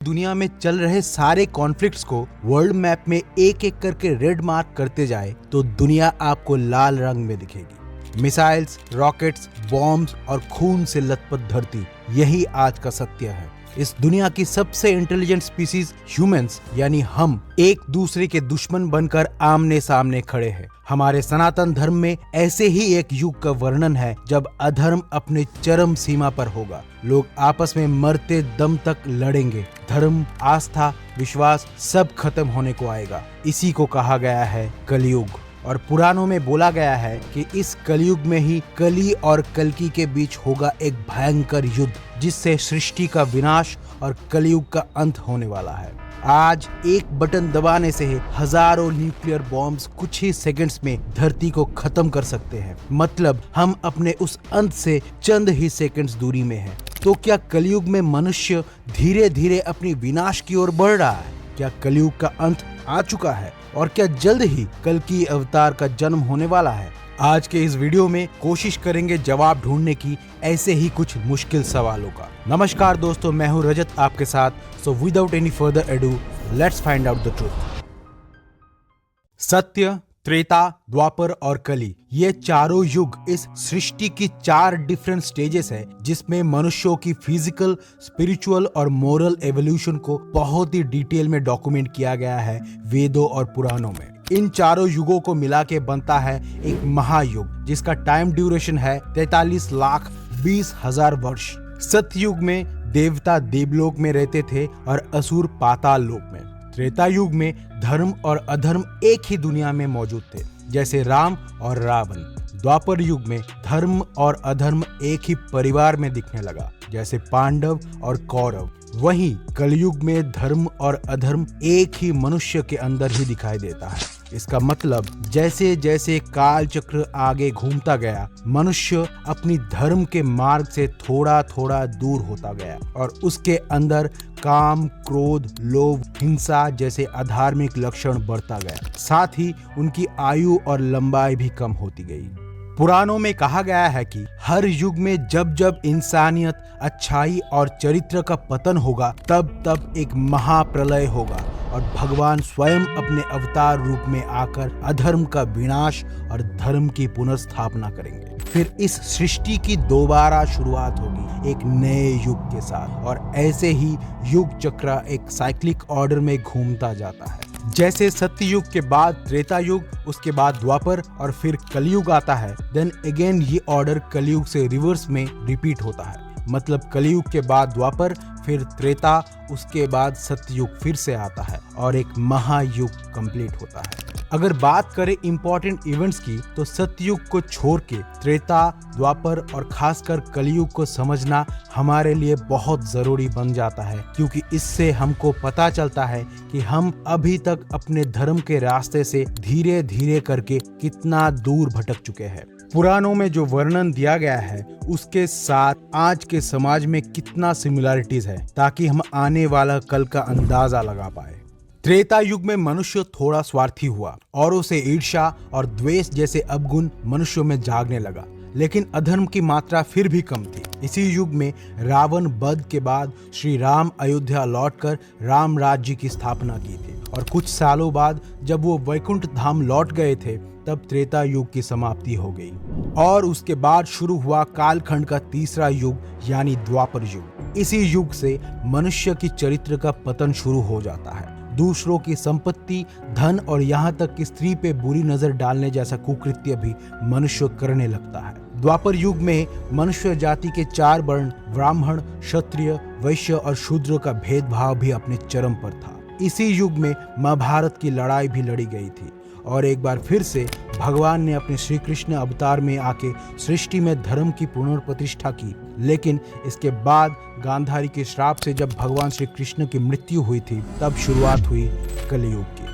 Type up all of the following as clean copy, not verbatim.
दुनिया में चल रहे सारे कॉन्फ्लिक्ट्स को वर्ल्ड मैप में एक एक करके रेड मार्क करते जाए तो दुनिया आपको लाल रंग में दिखेगी। मिसाइल्स, रॉकेट्स, बॉम्ब्स और खून से लथपथ धरती, यही आज का सत्य है। इस दुनिया की सबसे इंटेलिजेंट स्पीसीज ह्यूमंस यानी हम एक दूसरे के दुश्मन बनकर आमने सामने खड़े हैं। हमारे सनातन धर्म में ऐसे ही एक युग का वर्णन है जब अधर्म अपने चरम सीमा पर होगा। लोग आपस में मरते दम तक लड़ेंगे। धर्म, आस्था, विश्वास सब खत्म होने को आएगा। इसी को कहा गया है कलयुग। और पुराणों में बोला गया है कि इस कलयुग में ही कली और कल्कि के बीच होगा एक भयंकर युद्ध, जिससे सृष्टि का विनाश और कलयुग का अंत होने वाला है। आज एक बटन दबाने से हजारों न्यूक्लियर बॉम्ब्स कुछ ही सेकंड्स में धरती को खत्म कर सकते हैं। मतलब हम अपने उस अंत से चंद ही सेकंड्स दूरी में हैं। तो क्या कलयुग में मनुष्य धीरे धीरे अपनी विनाश की ओर बढ़ रहा है? क्या कलयुग का अंत आ चुका है? और क्या जल्द ही कल्कि अवतार का जन्म होने वाला है? आज के इस वीडियो में कोशिश करेंगे जवाब ढूंढने की ऐसे ही कुछ मुश्किल सवालों का। नमस्कार दोस्तों, मैं हूं रजत आपके साथ। So without any further edu, let's find out the truth. सत्य, त्रेता, द्वापर और कली, ये चारों युग इस सृष्टि की 4 डिफरेंट स्टेजेस है जिसमें मनुष्यों की फिजिकल, स्पिरिचुअल और मोरल एवोल्यूशन को बहुत ही डिटेल में डॉक्यूमेंट किया गया है वेदों और पुराणों में। इन चारों युगों को मिला के बनता है एक महायुग, जिसका टाइम ड्यूरेशन है 43,20,000 वर्ष। सतयुग में देवता देवलोक में रहते थे और असुर पाताल लोक में। त्रेता युग में धर्म और अधर्म एक ही दुनिया में मौजूद थे, जैसे राम और रावण। द्वापर युग में धर्म और अधर्म एक ही परिवार में दिखने लगा, जैसे पांडव और कौरव। वहीं कलयुग में धर्म और अधर्म एक ही मनुष्य के अंदर ही दिखाई देता है। इसका मतलब जैसे जैसे काल चक्र आगे घूमता गया, मनुष्य अपनी धर्म के मार्ग से थोड़ा थोड़ा दूर होता गया और उसके अंदर काम, क्रोध, लोभ, हिंसा जैसे अधार्मिक लक्षण बढ़ता गया। साथ ही उनकी आयु और लंबाई भी कम होती गई। पुराणों में कहा गया है कि हर युग में जब जब इंसानियत, अच्छाई और चरित्र का पतन होगा, तब तब एक महाप्रलय होगा और भगवान स्वयं अपने अवतार रूप में आकर अधर्म का विनाश और धर्म की पुनर्स्थापना करेंगे। फिर इस सृष्टि की दोबारा शुरुआत होगी एक नए युग के साथ। और ऐसे ही युग चक्र एक साइक्लिक ऑर्डर में घूमता जाता है। जैसे सत्ययुग के बाद त्रेता युग, उसके बाद द्वापर और फिर कलयुग आता है, देन अगेन ये ऑर्डर कलयुग से रिवर्स में रिपीट होता है। मतलब कलयुग के बाद द्वापर, फिर त्रेता, उसके बाद सत्ययुग फिर से आता है और एक महायुग कंप्लीट होता है। अगर बात करें इंपॉर्टेंट इवेंट्स की, तो सत्ययुग को छोड़ के त्रेता, द्वापर और खासकर कलयुग को समझना हमारे लिए बहुत जरूरी बन जाता है, क्योंकि इससे हमको पता चलता है कि हम अभी तक अपने धर्म के रास्ते से धीरे धीरे करके कितना दूर भटक चुके हैं। पुराणों में जो वर्णन दिया गया है उसके साथ आज के समाज में कितना सिमिलरिटीज है, ताकि हम आने वाला कल का अंदाजा लगा पाए। त्रेता युग में मनुष्य थोड़ा स्वार्थी हुआ और उसे ईर्ष्या और द्वेष जैसे अवगुण मनुष्यों में जागने लगा, लेकिन अधर्म की मात्रा फिर भी कम थी। इसी युग में रावण वध के बाद श्री राम अयोध्या लौटकर राम राज्य की स्थापना की थी और कुछ सालों बाद जब वो वैकुंठ धाम लौट गए थे, तब त्रेता युग की समाप्ति हो गई और उसके बाद शुरू हुआ कालखंड का तीसरा युग यानी द्वापर युग। इसी युग से मनुष्य की चरित्र का पतन शुरू हो जाता है। दूसरों की संपत्ति, धन और यहाँ तक कि स्त्री पे बुरी नजर डालने जैसा कुकृत्य भी मनुष्य करने लगता है। द्वापर युग में मनुष्य जाति के 4 वर्ण ब्राह्मण, क्षत्रिय, वैश्य और शूद्र का भेदभाव भी अपने चरम पर था। इसी युग में महाभारत की लड़ाई भी लड़ी गई थी और एक बार फिर से भगवान ने अपने श्री कृष्ण अवतार में आके सृष्टि में धर्म की पुनर्प्रतिष्ठा की। लेकिन इसके बाद गांधारी के श्राप से जब भगवान श्री कृष्ण की मृत्यु हुई थी, तब शुरुआत हुई कलयुग की।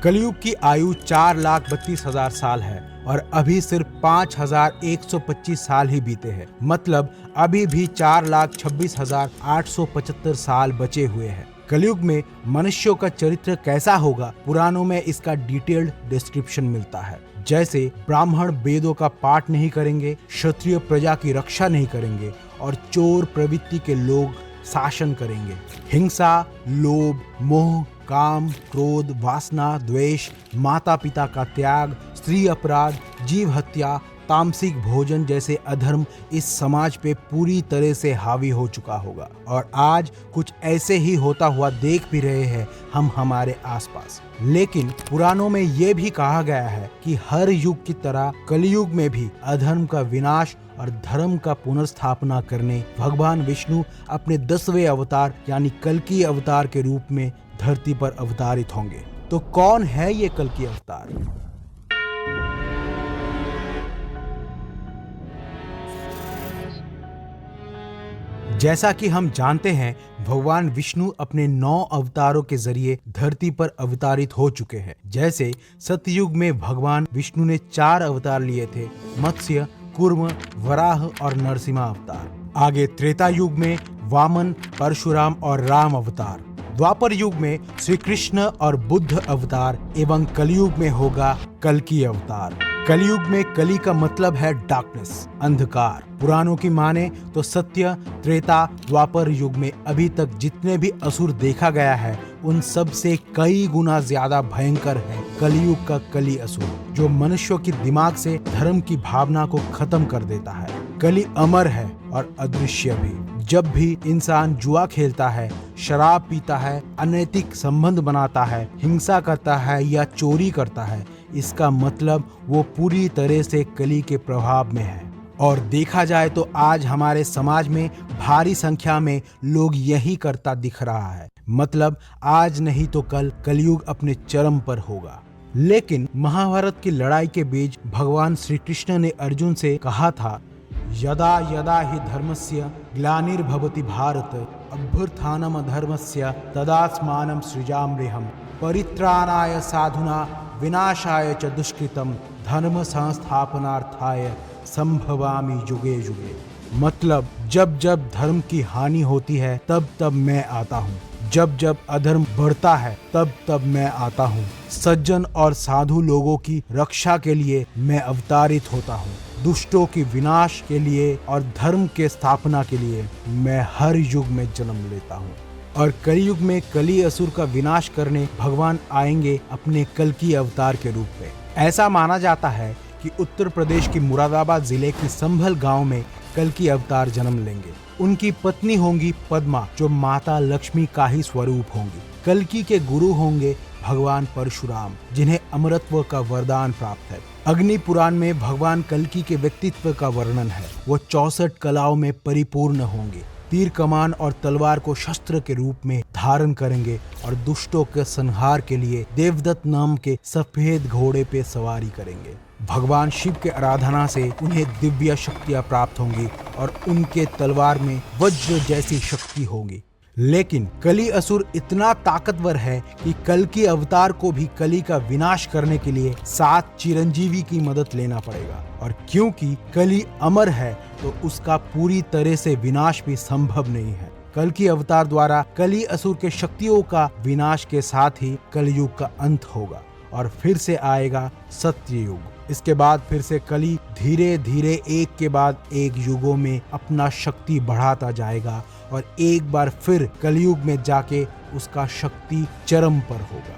कलयुग की आयु 4,32,000 साल है और अभी सिर्फ 5,125 साल ही बीते हैं। मतलब अभी भी 4,26,875 साल बचे हुए हैं। कलयुग में मनुष्यों का चरित्र कैसा होगा, पुराणों में इसका डिटेल्ड डिस्क्रिप्शन मिलता है। जैसे ब्राह्मण वेदों का पाठ नहीं करेंगे, क्षत्रिय प्रजा की रक्षा नहीं करेंगे और चोर प्रवृत्ति के लोग शासन करेंगे। हिंसा, लोभ, मोह, काम, क्रोध, वासना, द्वेष, माता पिता का त्याग, स्त्री अपराध, जीव हत्या, तामसिक भोजन जैसे अधर्म इस समाज पे पूरी तरह से हावी हो चुका होगा। और आज कुछ ऐसे ही होता हुआ देख भी रहे हैं हम हमारे आसपास। लेकिन पुराणों में ये भी कहा गया है कि हर युग की तरह कलयुग में भी अधर्म का विनाश और धर्म का पुनर्स्थापना करने भगवान विष्णु अपने 10वें अवतार यानी कल्कि अवतार के रूप में धरती पर अवतारित होंगे। तो कौन है ये कल्कि अवतार? जैसा कि हम जानते हैं, भगवान विष्णु अपने 9 अवतारों के जरिए धरती पर अवतारित हो चुके हैं। जैसे सतयुग में भगवान विष्णु ने 4 अवतार लिए थे, मत्स्य, कूर्म, वराह और नरसिंह अवतार। आगे त्रेता युग में वामन, परशुराम और राम अवतार। द्वापर युग में श्री कृष्ण और बुद्ध अवतार एवं कलयुग में होगा कल्कि अवतार। कलयुग में कली का मतलब है डार्कनेस, अंधकार। पुराणों की माने तो सत्य, त्रेता, द्वापर युग में अभी तक जितने भी असुर देखा गया है उन सब से कई गुना ज्यादा भयंकर है कलयुग का कली असुर, जो मनुष्यों की दिमाग से धर्म की भावना को खत्म कर देता है। कली अमर है और अदृश्य भी। जब भी इंसान जुआ खेलता है, शराब पीता है, अनैतिक संबंध बनाता है, हिंसा करता है या चोरी करता है, इसका मतलब वो पूरी तरह से कली के प्रभाव में है। और देखा जाए तो आज हमारे समाज में भारी संख्या में लोग यही करता दिख रहा है। मतलब आज नहीं तो कल कलयुग अपने चरम पर होगा। लेकिन महाभारत की लड़ाई के बीच भगवान श्री कृष्ण ने अर्जुन से कहा था, यदा यदा हि धर्मस्य ग्लानिर्भवति भारत अभ्युत्थानम् अधर्मस्य तदात्मानं सृजाम्यहम् परित्राणाय साधुना विनाशाय च दुष्कृतम् धर्म संस्थापनार्थाय संभवामि युगे युगे। मतलब जब जब धर्म की हानि होती है तब तब मैं आता हूँ, जब जब अधर्म बढ़ता है तब तब मैं आता हूँ। सज्जन और साधु लोगों की रक्षा के लिए मैं अवतारित होता हूँ। दुष्टों की विनाश के लिए और धर्म के स्थापना के लिए मैं हर युग में जन्म लेता हूँ। और कलयुग में कली असुर का विनाश करने भगवान आएंगे अपने कल्कि अवतार के रूप में। ऐसा माना जाता है कि उत्तर प्रदेश की मुरादाबाद जिले की संभल गांव में कल्कि अवतार जन्म लेंगे। उनकी पत्नी होंगी पद्मा, जो माता लक्ष्मी का ही स्वरूप होंगी। कल्कि के गुरु होंगे भगवान परशुराम, जिन्हें अमरत्व का वरदान प्राप्त है। अग्नि पुराण में भगवान कल्कि के व्यक्तित्व का वर्णन है। वो 64 कलाओं में परिपूर्ण होंगे। तीर कमान और तलवार को शस्त्र के रूप में धारण करेंगे और दुष्टों के संहार के लिए देवदत्त नाम के सफेद घोड़े पे सवारी करेंगे। भगवान शिव के आराधना से उन्हें दिव्य शक्तियां प्राप्त होंगी और उनके तलवार में वज्र जैसी शक्ति होगी। लेकिन कली असुर इतना ताकतवर है कि कल्कि अवतार को भी कली का विनाश करने के लिए 7 चिरंजीवी की मदद लेना पड़ेगा। और क्योंकि कली अमर है तो उसका पूरी तरह से विनाश भी संभव नहीं है। कल्कि अवतार द्वारा कली असुर के शक्तियों का विनाश के साथ ही कलयुग का अंत होगा और फिर से आएगा सत्य युग। इसके बाद फिर से कली धीरे धीरे एक के बाद एक युगों में अपना शक्ति बढ़ाता जाएगा और एक बार फिर कलयुग में जाके उसका शक्ति चरम पर होगा।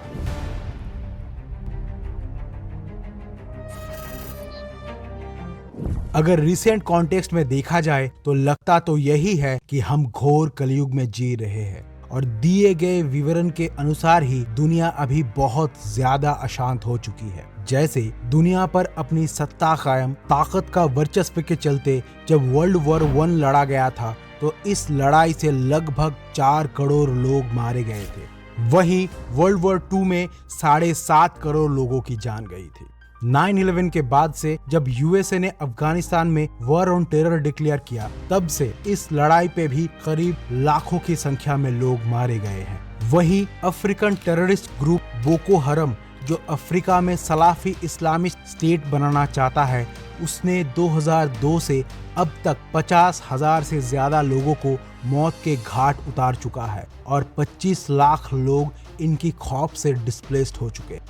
अगर रिसेंट कॉन्टेक्स्ट में देखा जाए तो लगता तो यही है कि हम घोर कलयुग में जी रहे हैं और दिए गए विवरण के अनुसार ही दुनिया अभी बहुत ज्यादा अशांत हो चुकी है। जैसे दुनिया पर अपनी सत्ता कायम, ताकत का वर्चस्व के चलते जब वर्ल्ड वॉर 1 लड़ा गया था तो इस लड़ाई से लगभग 4 करोड़ लोग मारे गए थे। वहीं वर्ल्ड वॉर 2 में 7.5 करोड़ लोगों की जान गई थी। 9/11 के बाद से जब यूएसए ने अफगानिस्तान में वॉर ऑन टेरर डिक्लेयर किया, तब से इस लड़ाई पे भी करीब लाखों की संख्या में लोग मारे गए हैं। वहीं अफ्रीकन टेररिस्ट ग्रुप बोको हरम, जो अफ्रीका में सलाफी इस्लामिस्ट स्टेट बनाना चाहता है, उसने 2002 से अब तक 50,000 से ज्यादा लोगों को मौत के घाट उतार चुका है और 25 लाख लोग इनकी खौफ से डिस्प्लेस्ड हो चुके।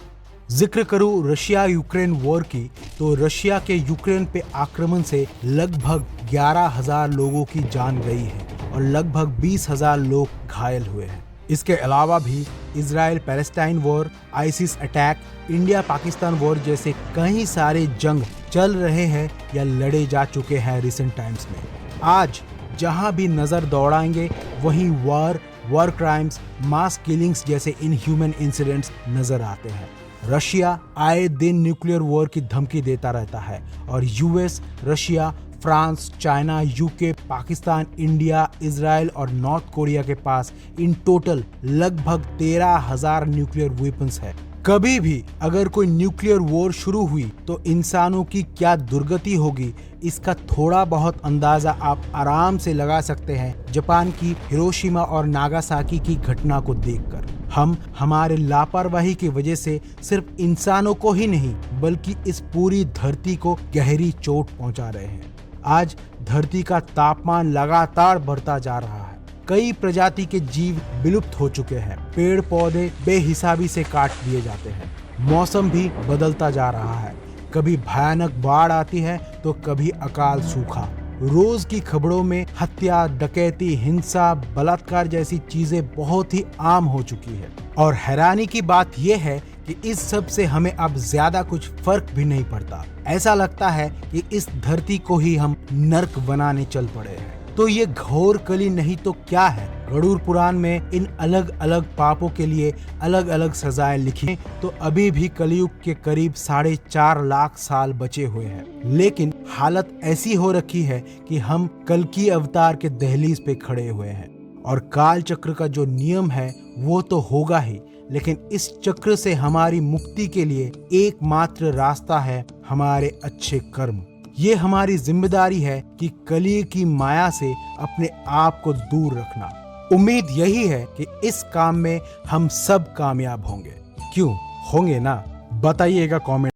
जिक्र करूं रशिया यूक्रेन वॉर की, तो रशिया के यूक्रेन पे आक्रमण से लगभग 11,000 लोगों की जान गई है और लगभग 20,000 लोग घायल हुए हैं। इसके अलावा भी Israel Palestine war, ISIS attack, India Pakistan war जैसे कई सारे जंग चल रहे हैं या लड़े जा चुके हैं रिसेंट टाइम्स में। आज जहां भी नजर दौड़ाएंगे वहीं वॉर क्राइम्स, मास किलिंग्स जैसे इनह्यूमन इंसिडेंट्स नजर आते हैं। रशिया आए दिन न्यूक्लियर वॉर की धमकी देता रहता है और US, Russia, France, China, UK, Pakistan, India, Israel और नॉर्थ कोरिया के पास इन टोटल लगभग 13,000 न्यूक्लियर वेपन्स है। कभी भी अगर कोई न्यूक्लियर वॉर शुरू हुई तो इंसानों की क्या दुर्गति होगी, इसका थोड़ा बहुत अंदाजा आप आराम से लगा सकते हैं जापान की हिरोशिमा और नागासाकी की घटना को देखकर। हम हमारे लापरवाही की वजह से सिर्फ इंसानों को ही नहीं बल्कि इस पूरी धरती को गहरी चोट पहुंचा रहे हैं। आज धरती का तापमान लगातार बढ़ता जा रहा है। कई प्रजाति के जीव विलुप्त हो चुके हैं। पेड़ पौधे बेहिसाबी से काट दिए जाते हैं। मौसम भी बदलता जा रहा है। कभी भयानक बाढ़ आती है तो कभी अकाल सूखा। रोज की खबरों में हत्या, डकैती, हिंसा, बलात्कार जैसी चीजें बहुत ही आम हो चुकी है। और हैरानी की बात यह है कि इस सब से हमें अब ज्यादा कुछ फर्क भी नहीं पड़ता। ऐसा लगता है कि इस धरती को ही हम नर्क बनाने चल पड़े हैं। तो ये घोर कली नहीं तो क्या है? गरुड़ पुराण में इन अलग अलग पापों के लिए अलग अलग सजाएं लिखी, तो अभी भी कलयुग के करीब 4.5 लाख साल बचे हुए हैं। लेकिन हालत ऐसी हो रखी है कि हम कल्कि अवतार के दहलीज पे खड़े हुए हैं। और काल चक्र का जो नियम है वो तो होगा ही, लेकिन इस चक्र से हमारी मुक्ति के लिए एकमात्र रास्ता है हमारे अच्छे कर्म। ये हमारी जिम्मेदारी है कि कली की माया से अपने आप को दूर रखना। उम्मीद यही है कि इस काम में हम सब कामयाब होंगे। क्यों होंगे ना? बताइएगा कमेंट।